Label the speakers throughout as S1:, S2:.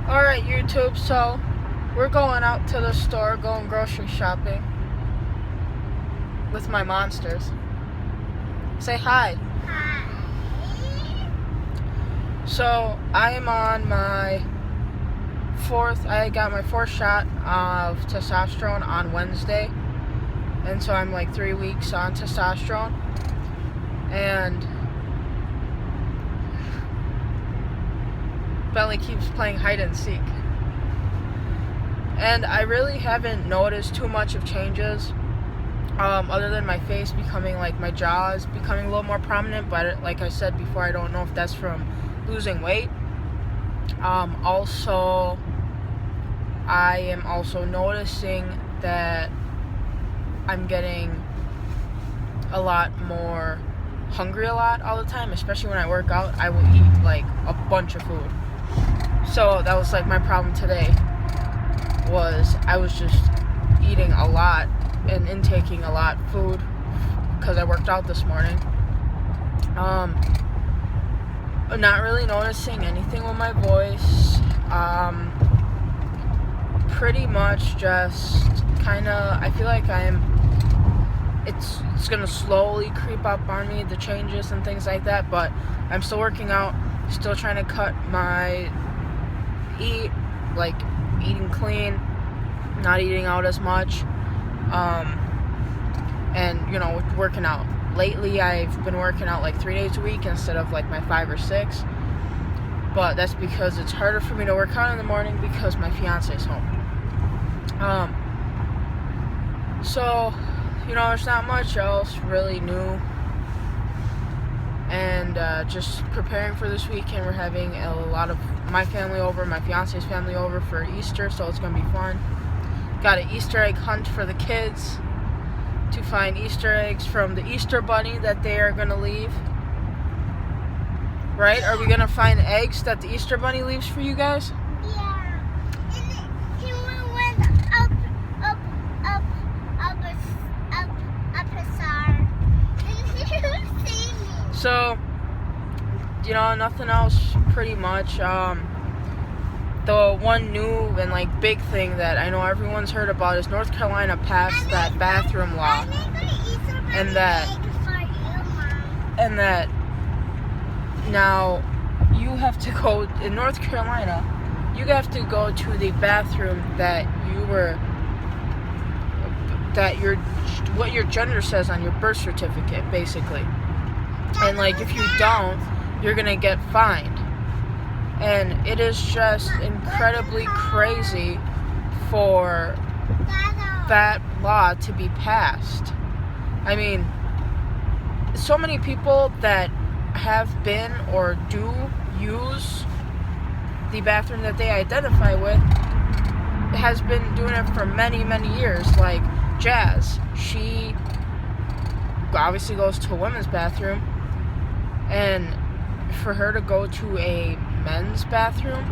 S1: Alright, YouTube, so we're going out to the store, going grocery shopping with my monsters. Say hi.
S2: Hi.
S1: So, I am on I got my fourth shot of testosterone on Wednesday. And so I'm like 3 weeks on testosterone. And Belly keeps playing hide and seek. And I really haven't noticed too much of changes, other than my face becoming, like, my jaw is becoming a little more prominent. But like I said before, I don't know if that's from losing weight. Also, I am also noticing that I'm getting a lot more hungry a lot all the time, especially when I work out. I will eat like a bunch of food. So that was like my problem today, was I was just eating a lot and intaking a lot of food because I worked out this morning. Not really noticing anything with my voice. Pretty much just kind of, I feel like it's going to slowly creep up on me, the changes and things like that, but I'm still working out, still trying to cut my eating clean, not eating out as much, and, working out. Lately, I've been working out like 3 days a week instead of like my 5 or 6, but that's because it's harder for me to work out in the morning because my fiance's home. So, there's not much else really new. And just preparing for this weekend. We're having a lot of my family over, my fiance's family over for Easter, so it's going to be fun. Got an Easter egg hunt for the kids to find Easter eggs from the Easter bunny that they are going to leave. Right? Are we going to find eggs that the Easter bunny leaves for you guys?
S2: Yeah. And he went up a star. And he will see me.
S1: So, nothing else pretty much. The one new and big thing that I know everyone's heard about is North Carolina passed that bathroom law. And that now you have to go in North Carolina, you have to go to the bathroom what your gender says on your birth certificate, basically. And if you don't, you're gonna get fined. And it is just incredibly crazy for that law to be passed. I mean, so many people that have been or do use the bathroom that they identify with has been doing it for many, many years. Like Jazz, she obviously goes to a women's bathroom, and for her to go to a men's bathroom,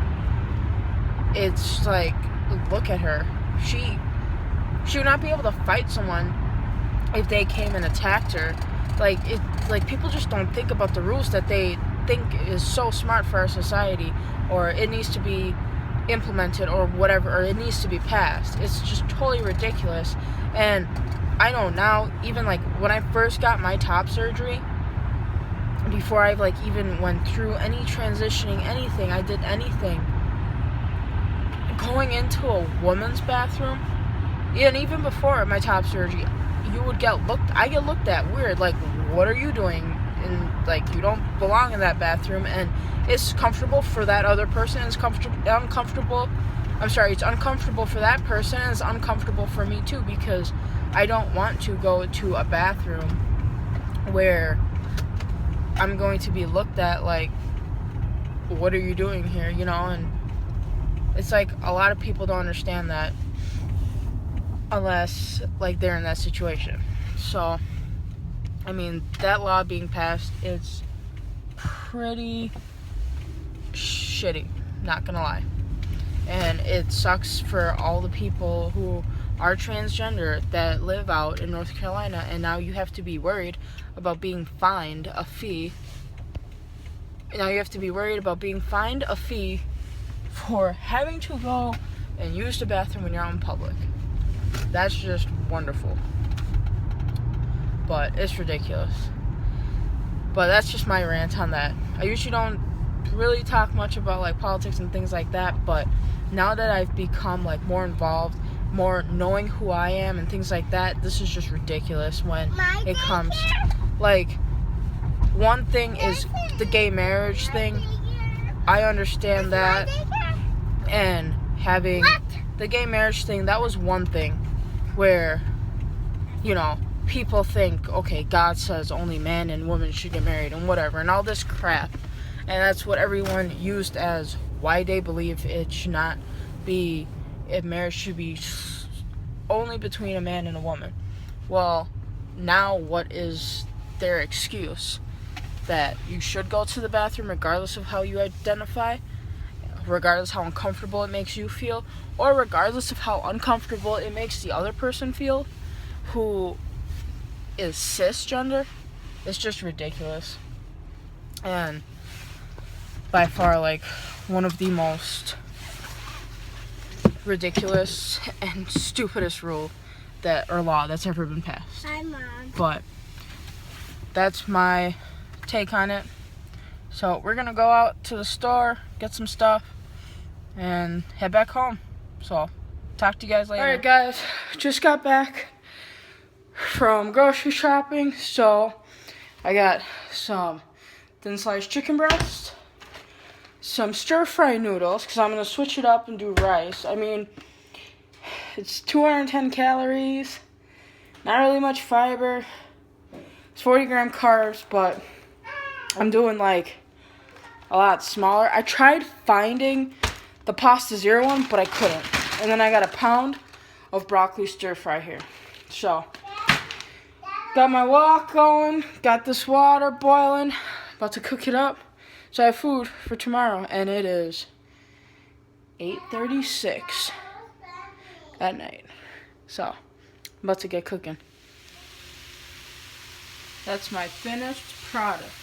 S1: it's like, look at her. She would not be able to fight someone if they came and attacked her. People just don't think about the rules that they think is so smart for our society, or it needs to be implemented, or whatever, or it needs to be passed. It's just totally ridiculous. And I know now, even when I first got my top surgery, before I even went through any transitioning, anything, I did anything, going into a woman's bathroom, and even before my top surgery, I get looked at weird, what are you doing? And you don't belong in that bathroom. And it's comfortable for that other person, it's uncomfortable for that person, and it's uncomfortable for me too, because I don't want to go to a bathroom where I'm going to be looked at what are you doing here, and it's a lot of people don't understand that unless they're in that situation. So, I mean, that law being passed, it's pretty shitty, not gonna lie. And it sucks for all the people who are transgender that live out in North Carolina, and now you have to be worried about being fined a fee. Now you have to be worried about being fined a fee for having to go and use the bathroom when you're out in public. That's just wonderful. But it's ridiculous. But that's just my rant on that. I usually don't really talk much about like politics and things like that, but now that I've become like more involved, more knowing who I am and things like that, this is just ridiculous when it comes. Like, one thing is the gay marriage thing. I understand that. And having the gay marriage thing, that was one thing where, you know, people think, okay, God says only man and woman should get married and whatever, and all this crap. And that's what everyone used as why they believe it should not be, if marriage should be only between a man and a woman. Well, now what is their excuse? That you should go to the bathroom regardless of how you identify, regardless how uncomfortable it makes you feel, or regardless of how uncomfortable it makes the other person feel who is cisgender. It's just ridiculous. And by far, like, one of the most ridiculous and stupidest rule or law that's ever been passed.
S2: Hi, Mom.
S1: But that's my take on it. So we're gonna go out to the store, get some stuff, and head back home. So talk to you guys later. Alright guys, just got back from grocery shopping. So I got some thin sliced chicken breast, some stir fry noodles, because I'm gonna switch it up and do rice. I mean, it's 210 calories, not really much fiber. It's 40-gram carbs, but I'm doing like a lot smaller. I tried finding the Pasta Zero one, but I couldn't. And then I got a pound of broccoli stir fry here. So, got my wok going, got this water boiling, about to cook it up. So I have food for tomorrow, and it is 8:36 at night. So, I'm about to get cooking. That's my finished product.